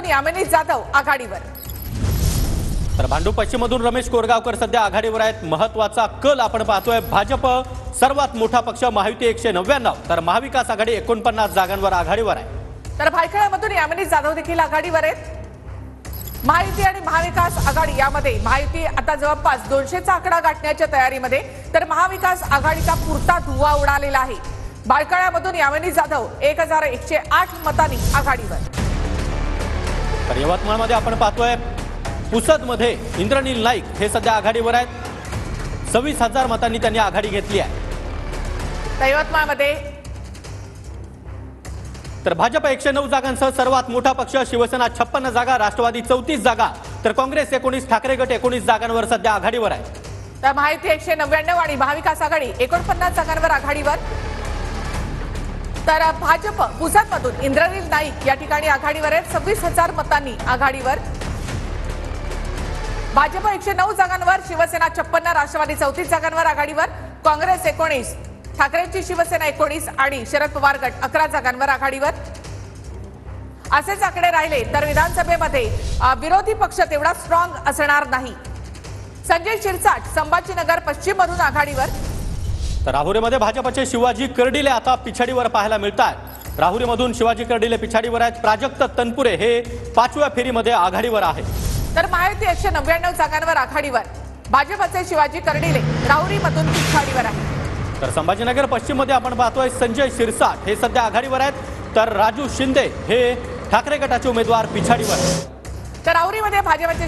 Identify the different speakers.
Speaker 1: यामिनी जाधव आघाडीवर।
Speaker 2: तर भांडूप पश्चिममधून रमेश कोरगावकर सध्या आघाडीवर आहेत। महत्त्वाचा कल आपण पाहतोय। भाजप सर्वात मोठा पक्ष महायुती 199 तर महाविकास आघाडी 49 जागांवर आघाडीवर आहे।
Speaker 1: तर भायखळ्यामधून यामिनी जाधव देखील आघाडीवर आहेत। महायुती आणि महाविकास आघाडी यामध्ये महायुती आता जवळपास 200चा आकडा गाठण्याच्या तयारीमध्ये, तर महाविकास आघाडीचा पुरता धुव्वा उडालेला आहे। भायखळ्यामधून यामिनी जाधव 1108 मतांनी आघाडीवर।
Speaker 2: तर यवतमाळमध्ये आपण पाहतोय पुसदमध्ये इंद्रनील नाईक हे सध्या आघाडीवर आहेत। 26,000 मतांनी त्यांनी आघाडी घेतली आहे।
Speaker 1: यवतमाळमध्ये
Speaker 2: तर भाजप 109 जागांसह सर्वात मोठा पक्ष, शिवसेना 56 जागा, राष्ट्रवादी 34 जागा, तर काँग्रेस 19, ठाकरे गट 19 जागांवर सध्या आघाडीवर आहे।
Speaker 1: तर महायुती 199 आणि महाविकास आघाडी 49 जागांवर आघाडीवर। तर भाजप पुसदमधून इंद्रनील नाईक या ठिकाणी आघाडीवर आहेत 26,000 मतांनी आघाडीवर। भाजप 109 जागांवर, शिवसेना 56, राष्ट्रवादी 34 जागांवर आघाडीवर, काँग्रेस 19, ठाकरेंची शिवसेना 19 आणि शरद पवार गट 11 जागांवर आघाडीवर। असेच आकडे राहिले तर विधानसभेमध्ये विरोधी पक्ष तेवढा स्ट्रॉंग असणार नाही। संजय शिरसाट संभाजीनगर पश्चिम मधून आघाडीवर।
Speaker 2: तर राहुरीमध्ये भाजपचे शिवाजी कर्डिले आता पिछाडीवर पाहायला मिळतात। राहुरीमधून शिवाजी कर्डिले पिछाडीवर आहेत। प्राजक्त तनपुरे हे 5व्या फेरीमध्ये आघाडीवर आहे।
Speaker 1: तर महायुती 199 जागांवर आघाडीवर, भाजपचे शिवाजी कर्डिले राहुरीमधून पिछाडीवर आहे।
Speaker 2: तर संभाजीनगर पश्चिम मध्ये आपण पाहतोय संजय शिरसाट हे सध्या आघाडीवर आहेत, तर राजू शिंदे हे ठाकरे गटाचे उमेदवार पिछाडीवर आहेत।
Speaker 1: तर राहुरीमध्ये भाजपचे